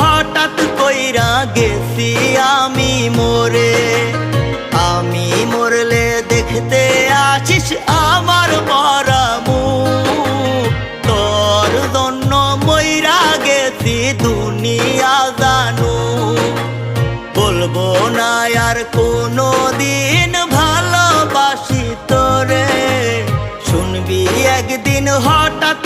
হঠাৎ কইরা গেছি আমি মরে। আমি মরলে দেখতে আসিস আমার মরা মুখ, তোর জন্য মইরা গেছি দুনিয়া জানু। বলবো না আর কোনো দিন ভালোবাসি তোরে, শুনবি একদিন হঠাৎ